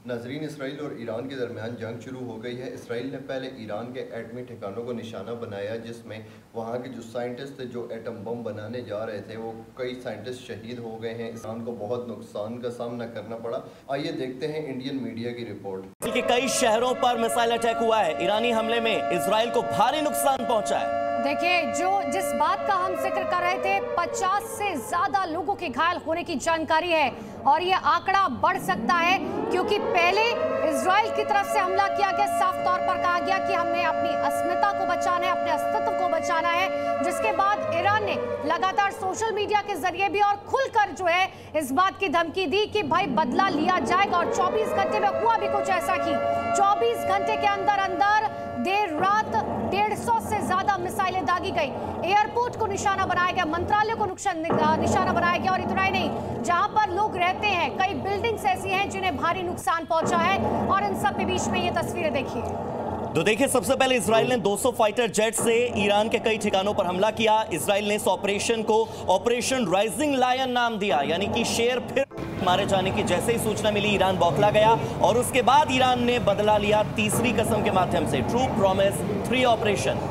नाजरीन, इसराइल और ईरान के दरमियान जंग शुरू हो गई है। इसराइल ने पहले ईरान के एटमी ठिकानों को निशाना बनाया, जिसमें वहाँ के जो साइंटिस्ट थे जो एटम बम बनाने जा रहे थे, वो कई साइंटिस्ट शहीद हो गए हैं। ईरान को बहुत नुकसान का सामना करना पड़ा। आइए देखते हैं इंडियन मीडिया की रिपोर्ट। कई शहरों पर मिसाइल अटैक हुआ है। ईरानी हमले में इसराइल को भारी नुकसान पहुंचा है। देखिए, जिस बात का हम जिक्र कर रहे थे, 50 से ज्यादा लोगों के घायल होने की जानकारी है और ये आंकड़ा बढ़ सकता है, क्योंकि पहले इजराइल की तरफ से हमला किया गया। साफ तौर पर कहा गया कि हमें अपनी अस्मिता को बचाना है, अपने अस्तित्व को बचाना है, जिसके बाद ईरान ने लगातार सोशल मीडिया के जरिए भी और खुलकर जो है इस बात की धमकी दी कि भाई बदला लिया जाएगा। और 24 घंटे में हुआ भी कुछ ऐसा कि 24 घंटे के अंदर अंदर देर रात 150 से ज्यादा मिसाइलें दागी गई। एयरपोर्ट को निशाना बनाया गया, मंत्रालय को निशाना बनाया गया। और इतना ही नहीं, जहां पर लोग रहते हैं, कई बिल्डिंग्स ऐसी हैं जिन्हें भारी नुकसान पहुंचा है। और इन सब के बीच में ये तस्वीरें देखिए। तो देखिए, सबसे पहले इसराइल ने 200 फाइटर जेट से ईरान के कई ठिकानों पर हमला किया। इसराइल ने इस ऑपरेशन को ऑपरेशन राइजिंग लायन नाम दिया, यानी कि शेर फिर मारे जाने की जैसे ही सूचना मिली, ईरान बौखला गया और उसके बाद ईरान ने बदला लिया तीसरी कसम के माध्यम से, ट्रू प्रॉमिस 3 ऑपरेशन।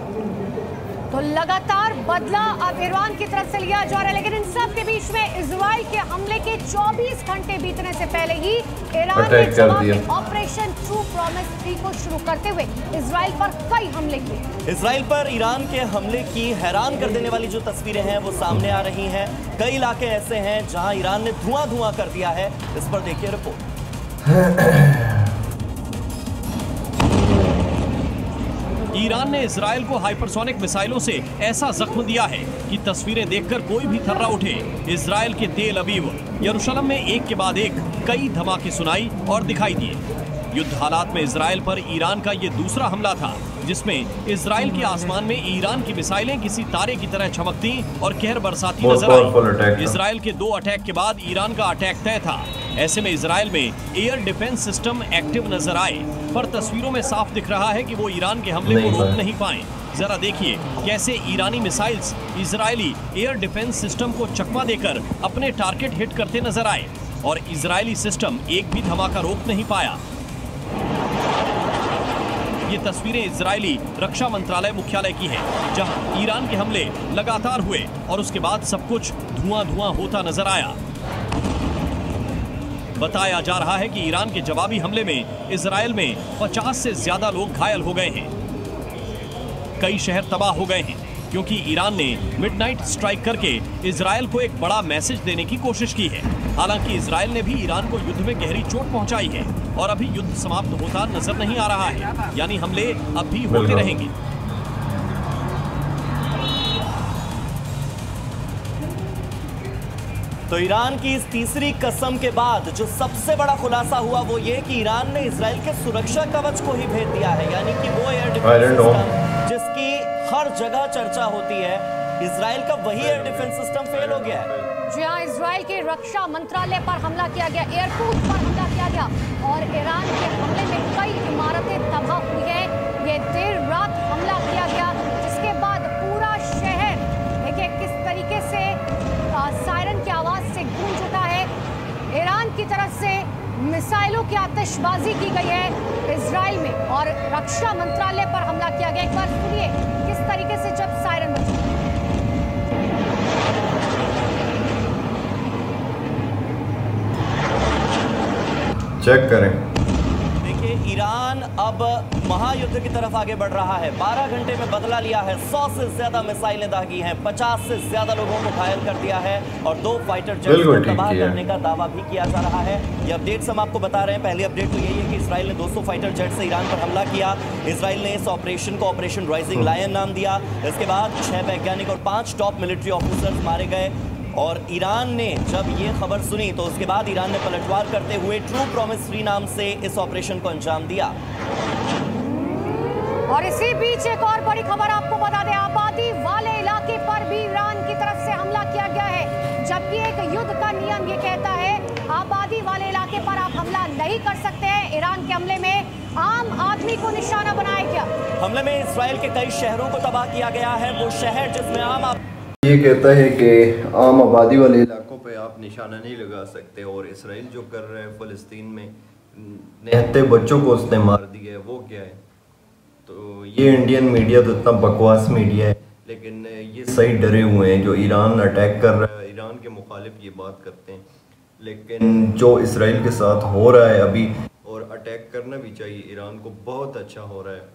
तो लगातार बदला अब ईरान की तरफ से लिया जा रहा है, लेकिन इन सब के बीच में इजराइल के हमले के 24 घंटे बीतने से पहले ही ईरान ने जवाब में ऑपरेशन ट्रू प्रॉमिस 3 को शुरू करते हुए इजराइल पर कई हमले किए। इजराइल पर ईरान के हमले की हैरान कर देने वाली जो तस्वीरें हैं वो सामने आ रही हैं। कई इलाके ऐसे हैं जहां ईरान ने धुआं कर दिया है। इस पर देखिए रिपोर्ट। ईरान ने इजराइल को हाइपरसोनिक मिसाइलों से ऐसा जख्म दिया है कि तस्वीरें देखकर कोई भी थर्रा उठे। इजराइल के तेल अवीव, यरूशलेम में एक के बाद एक कई धमाके सुनाई और दिखाई दिए। युद्ध हालात में इजराइल पर ईरान का ये दूसरा हमला था, जिसमें इजराइल के आसमान में ईरान की मिसाइलें किसी तारे की तरह चमकती और कहर बरसाती नजर आई। इजराइल के 2 अटैक के बाद ईरान का अटैक तय था। ऐसे में इजराइल में एयर डिफेंस सिस्टम एक्टिव नजर आए, पर तस्वीरों में साफ दिख रहा है कि वो ईरान के हमले को रोक नहीं पाए। जरा देखिए कैसे ईरानी मिसाइल्स इजरायली एयर डिफेंस सिस्टम को चकमा देकर अपने टारगेट हिट करते नजर आए और इजरायली सिस्टम एक भी धमाका रोक नहीं पाया। ये तस्वीरें इजरायली रक्षा मंत्रालय मुख्यालय की है, जहां ईरान के हमले लगातार हुए और उसके बाद सब कुछ धुआं होता नजर आया। बताया जा रहा है कि ईरान के जवाबी हमले में इजराइल में 50 से ज्यादा लोग घायल हो गए हैं। कई शहर तबाह हो गए हैं, क्योंकि ईरान ने मिडनाइट स्ट्राइक करके इजराइल को एक बड़ा मैसेज देने की कोशिश की है। हालांकि इजराइल ने भी ईरान को युद्ध में गहरी चोट पहुंचाई है और अभी युद्ध समाप्त होता नजर नहीं आ रहा है, यानी हमले अब भी होते रहेंगे। तो ईरान की इस तीसरी कसम के बाद जो सबसे बड़ा खुलासा हुआ वो ये कि ईरान ने इजराइल के सुरक्षा कवच को ही भेद दिया है, यानी कि वो एयर डिफेंस सिस्टम जिसकी हर जगह चर्चा होती है, इजराइल का वही एयर डिफेंस सिस्टम फेल हो गया है। जी हाँ, इजराइल के रक्षा मंत्रालय पर हमला किया गया, एयरपोर्ट पर हमला किया गया और ईरान के हमले में कई इमारतें तबाह हुई है। ये देर रात हमला किया गया, जिसके बाद पूरा शहर देखिए किस तरीके से सायरन की आवाज से गूंज उठा है। ईरान की तरफ से मिसाइलों की आतिशबाजी की गई है इजराइल में और रक्षा मंत्रालय पर हमला किया गया। एक बार सुनिए किस तरीके से जब सायरन बजी। चेक करें। देखिए, ईरान अब महायुद्ध की तरफ आगे बढ़ रहा है। 12 घंटे में बदला लिया है, 100 से ज्यादा मिसाइलें दागी हैं, 50 से ज्यादा लोगों को घायल कर दिया है और 2 फाइटर जेट्स को तबाह करने का दावा भी किया जा रहा है। ये अपडेट्स हम आपको बता रहे हैं। पहली अपडेट तो यही है कि इजराइल ने 200 फाइटर जेट से ईरान पर हमला किया। इजराइल ने इस ऑपरेशन को ऑपरेशन राइजिंग लायन नाम दिया। इसके बाद 6 वैज्ञानिक और 5 टॉप मिलिट्री ऑफिसर्स मारे गए और ईरान ने जब ये खबर सुनी तो उसके बाद ईरान ने पलटवार करते हुए ट्रू प्रॉमिस 3 नाम से इस ऑपरेशन को अंजाम दिया। और इसी बीच एक और बड़ी खबर आपको बता दें, आबादी वाले इलाके पर भी ईरान की तरफ से हमला किया गया है, जबकि एक युद्ध का नियम ये कहता है आबादी वाले इलाके पर आप हमला नहीं कर सकते हैं। ईरान के हमले में आम आदमी को निशाना बनाया गया। हमले में इजराइल के कई शहरों को तबाह किया गया है, वो शहर जिसमें आम ये कहता है कि आम आबादी वाले इलाकों पे आप निशाना नहीं लगा सकते और इसराइल जो कर रहे हैं फ़लस्तीन में निहत्ते बच्चों को उसने मार दिया है, वो क्या है। तो ये इंडियन मीडिया तो इतना बकवास मीडिया है, लेकिन ये सही डरे हुए हैं। जो ईरान अटैक कर रहा है, ईरान के मुखालिफ ये बात करते हैं, लेकिन जो इसराइल के साथ हो रहा है अभी, और अटैक करना भी चाहिए ईरान को, बहुत अच्छा हो रहा है।